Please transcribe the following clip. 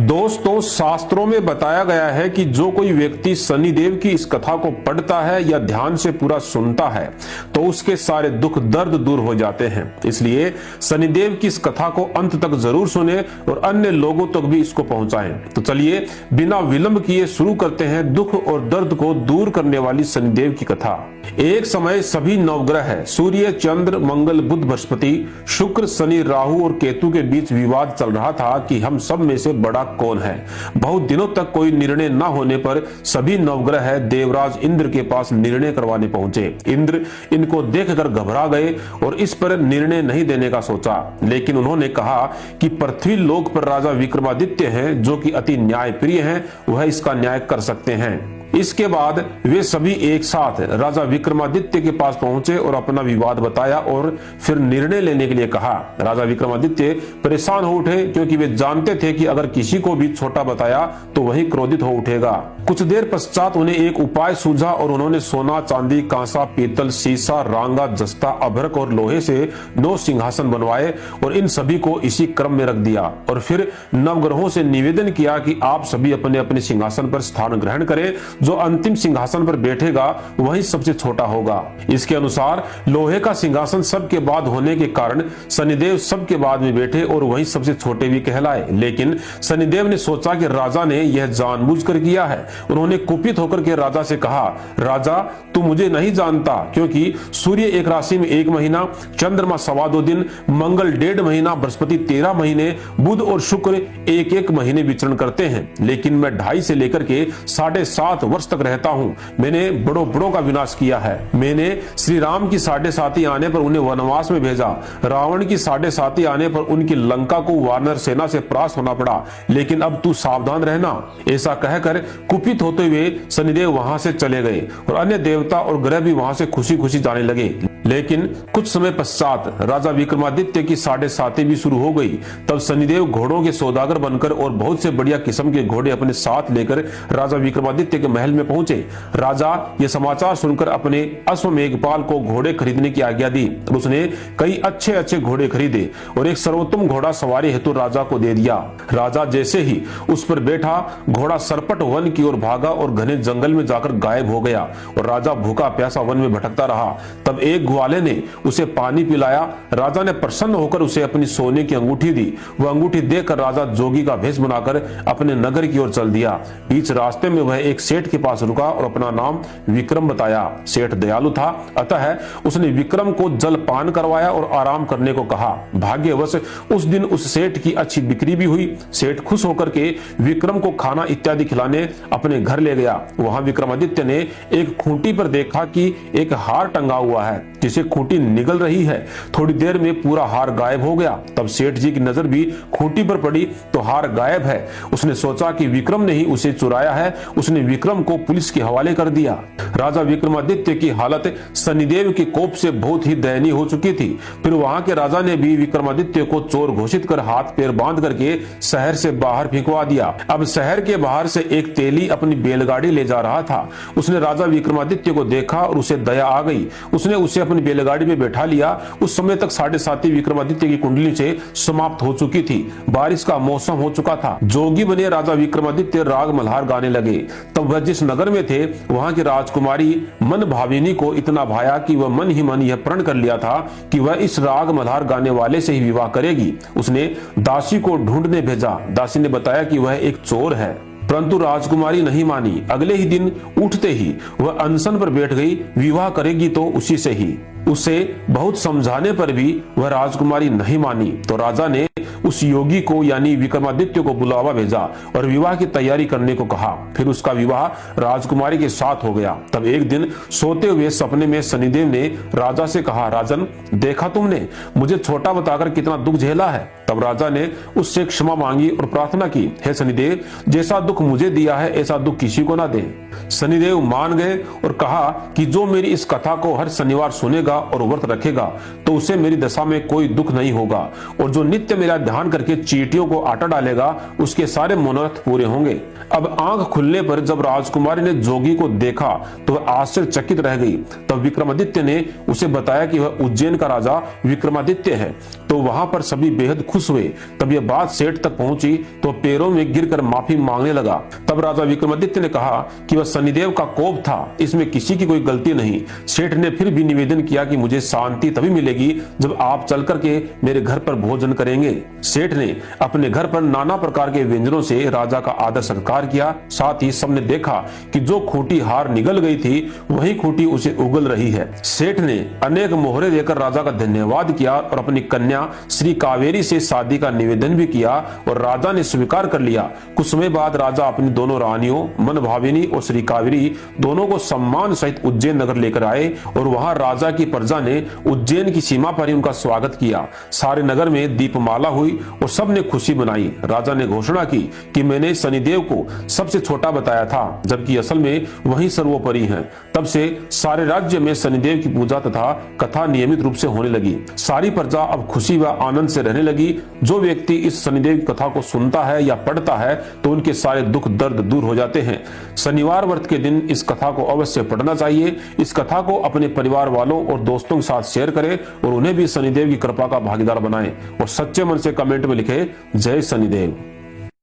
दोस्तों, शास्त्रों में बताया गया है कि जो कोई व्यक्ति शनिदेव की इस कथा को पढ़ता है या ध्यान से पूरा सुनता है तो उसके सारे दुख दर्द दूर हो जाते हैं। इसलिए शनिदेव की इस कथा को अंत तक जरूर सुने और अन्य लोगों तक भी इसको पहुंचाएं। तो चलिए बिना विलंब किए शुरू करते हैं दुख और दर्द को दूर करने वाली शनिदेव की कथा। एक समय सभी नवग्रह सूर्य, चंद्र, मंगल, बुध, बृहस्पति, शुक्र, शनि, राहु और केतु के बीच विवाद चल रहा था कि हम सब में से बड़ा कौन है। बहुत दिनों तक कोई निर्णय न होने पर सभी नवग्रह देवराज इंद्र के पास निर्णय करवाने पहुंचे। इंद्र इनको देखकर घबरा गए और इस पर निर्णय नहीं देने का सोचा, लेकिन उन्होंने कहा कि पृथ्वी लोक पर राजा विक्रमादित्य हैं जो कि अति न्यायप्रिय हैं, वह इसका न्याय कर सकते हैं। इसके बाद वे सभी एक साथ राजा विक्रमादित्य के पास पहुंचे और अपना विवाद बताया और फिर निर्णय लेने के लिए कहा। राजा विक्रमादित्य परेशान हो उठे क्योंकि वे जानते थे कि अगर किसी को भी छोटा बताया तो वही क्रोधित हो उठेगा। कुछ देर पश्चात उन्हें एक उपाय सूझा और उन्होंने सोना, चांदी, कांसा, पीतल, सीसा, रांगा, जस्ता, अभ्रक और लोहे से 9 सिंहासन बनवाए और इन सभी को इसी क्रम में रख दिया और फिर नवग्रहों से निवेदन किया कि आप सभी अपने अपने सिंहासन पर स्थान ग्रहण करें। जो अंतिम सिंहासन पर बैठेगा वही सबसे छोटा होगा। इसके अनुसार लोहे का सिंहासन सबके बाद होने के कारण शनिदेव सबके बाद में बैठे और वही सबसे छोटे भी कहलाए। लेकिन शनिदेव ने सोचा कि राजा ने यह जानबूझकर किया है। उन्होंने कुपित होकर के राजा से कहा, राजा तू मुझे नहीं जानता, क्योंकि सूर्य एक राशि में 1 महीना, चंद्रमा 2.25 दिन, मंगल 1.5 महीना, बृहस्पति 13 महीने, बुध और शुक्र 1-1 महीने विचरण करते हैं। लेकिन मैं 2.5 से लेकर के 7.5 वर्ष तक रहता हूँ। मैंने बड़ों का विनाश किया है। मैंने श्री राम की 7.5 आने पर उन्हें वनवास में भेजा। रावण की 7.5 आने पर उनकी लंका को वानर सेना से परास्त होना पड़ा। लेकिन अब तू सावधान रहना। ऐसा कहकर कुपित होते हुए शनिदेव वहां से चले गए और अन्य देवता और ग्रह भी वहां से खुशी खुशी जाने लगे। लेकिन कुछ समय पश्चात राजा विक्रमादित्य की 7.5 भी शुरू हो गई। तब शनिदेव घोड़ों के सौदागर बनकर और बहुत से बढ़िया किस्म के घोड़े अपने साथ लेकर राजा विक्रमादित्य के महल में पहुंचे। राजा ये समाचार सुनकर अपने अश्वमेघपाल को घोड़े खरीदने की आज्ञा दी और उसने कई अच्छे घोड़े खरीदे और एक सर्वोत्तम घोड़ा सवारी हेतु राजा को दे दिया। राजा जैसे ही उस पर बैठा, घोड़ा सरपट वन की ओर भागा और घने जंगल में जाकर गायब हो गया और राजा भूखा प्यासा वन में भटकता रहा। तब एक ग्वाले ने उसे पानी पिलाया। राजा ने प्रसन्न होकर उसे अपनी सोने की अंगूठी दी। वह अंगूठी देकर राजा जोगी का भेष बनाकर अपने नगर की ओर चल दिया। बीच रास्ते में वह एक सेठ के पास रुका और अपना नाम विक्रम बताया। सेठ दयालु था, अतः उसने विक्रम को जल पान करवाया और आराम करने को कहा। भाग्यवश उस दिन उस सेठ की अच्छी बिक्री भी हुई। सेठ खुश होकर के विक्रम को खाना इत्यादि खिलाने अपने घर ले गया। वहां विक्रमादित्य ने एक खूंटी पर देखा कि एक हार टंगा हुआ है जिसे खूंटी निगल रही है। थोड़ी देर में पूरा हार गायब हो गया। तब सेठ जी की नजर भी खूंटी पर पड़ी तो हार गायब है। उसने सोचा कि विक्रम ने ही उसे चुराया है। उसने विक्रम को पुलिस के हवाले कर दिया। राजा विक्रमादित्य की हालत शनिदेव के कोप से बहुत ही दयनीय हो चुकी थी। फिर वहां के राजा ने भी विक्रमादित्य को चोर घोषित कर हाथ पैर बांध करके शहर से बाहर फेंकवा दिया। अब शहर के बाहर से एक तेली अपनी बैलगाड़ी ले जा रहा था। उसने राजा विक्रमादित्य को देखा और उसे दया आ गई। उसने उसे अपनी बैलगाड़ी में बैठा लिया। उस समय तक 7.5 विक्रमादित्य की कुंडली से समाप्त हो चुकी थी। बारिश का मौसम हो चुका था। जोगी बने राजा विक्रमादित्य राग मल्हार गाने लगे। तब वह जिस नगर में थे वहां की राजकुमारी मन भाविनी को इतना भाया कि वह मन ही मन यह प्रण कर लिया था कि वह इस राग मल्हार गाने वाले से ही विवाह करेगी। उसने दासी को ढूंढने भेजा। दासी ने बताया कि वह एक चोर है, परंतु राजकुमारी नहीं मानी। अगले ही दिन उठते ही वह अनशन पर बैठ गई। विवाह करेगी तो उसी से ही। उसे बहुत समझाने पर भी वह राजकुमारी नहीं मानी। तो राजा ने उस योगी को यानी विक्रमादित्य को बुलावा भेजा और विवाह की तैयारी करने को कहा। फिर उसका विवाह राजकुमारी के साथ हो गया। तब एक दिन सोते हुए सपने में शनिदेव ने राजा से कहा, राजन देखा तुमने मुझे छोटा बताकर कितना दुख झेला है। तब राजा ने उससे क्षमा मांगी और प्रार्थना की, हे शनिदेव, जैसा दुख मुझे दिया है ऐसा दुख किसी को ना दे। शनिदेव मान गए और कहा कि जो मेरी इस कथा को हर शनिवार सुनेगा और व्रत रखेगा तो उसे मेरी दशा में कोई दुख नहीं होगा, और जो नित्य मेरा ध्यान करके चींटियों को आटा डालेगा उसके सारे मनोरथ पूरे होंगे। अब आंख खुलने पर जब राजकुमारी ने जोगी को देखा तो वह आश्चर्यचकित रह गई। तब विक्रमादित्य ने उसे बताया कि वह उज्जैन का राजा विक्रमादित्य है। तो वहां पर सभी बेहद खुश हुए। तब यह बात सेठ तक पहुंची तो पैरों में गिरकर माफी मांगने लगा। तब राजा विक्रमादित्य ने कहा कि वह शनिदेव का कोप था, इसमें किसी की कोई गलती नहीं। सेठ ने फिर भी निवेदन किया कि मुझे शांति तभी मिलेगी जब आप चल करके मेरे घर पर भोजन करेंगे। सेठ ने अपने घर पर नाना प्रकार के व्यंजनों से राजा का आदर सत्कार किया। साथ ही सबने देखा कि जो खूंटी हार निगल गई थी वही खूंटी उसे उगल रही है। सेठ ने अनेक मोहरे देकर राजा का धन्यवाद किया और अपनी कन्या श्री कावेरी से शादी का निवेदन भी किया और राजा ने स्वीकार कर लिया। कुछ समय बाद राजा अपनी दोनों रानियों मनभाविनी और श्री कावेरी दोनों को सम्मान सहित उज्जैन नगर लेकर आए और वहां राजा की प्रजा ने उज्जैन की सीमा पर ही उनका स्वागत किया। सारे नगर में दीपमाला हुई और सबने खुशी मनाई। राजा ने घोषणा की कि मैंने शनिदेव को सबसे छोटा बताया था, जबकि असल में वही सर्वोपरि हैं। तब से सारे राज्य में शनिदेव की पूजा तथा कथा नियमित रूप से होने लगी। सारी प्रजा अब खुशी व आनंद से रहने लगी। जो व्यक्ति इस शनिदेव की कथा को सुनता है या पढ़ता है तो उनके सारे दुख दर्द दूर हो जाते हैं। शनिवार व्रत के दिन इस कथा को अवश्य पढ़ना चाहिए। इस कथा को अपने परिवार वालों और दोस्तों के साथ शेयर करें और उन्हें भी शनिदेव की कृपा का भागीदार बनाएं और सच्चे मन से कमेंट में लिखें जय शनिदेव।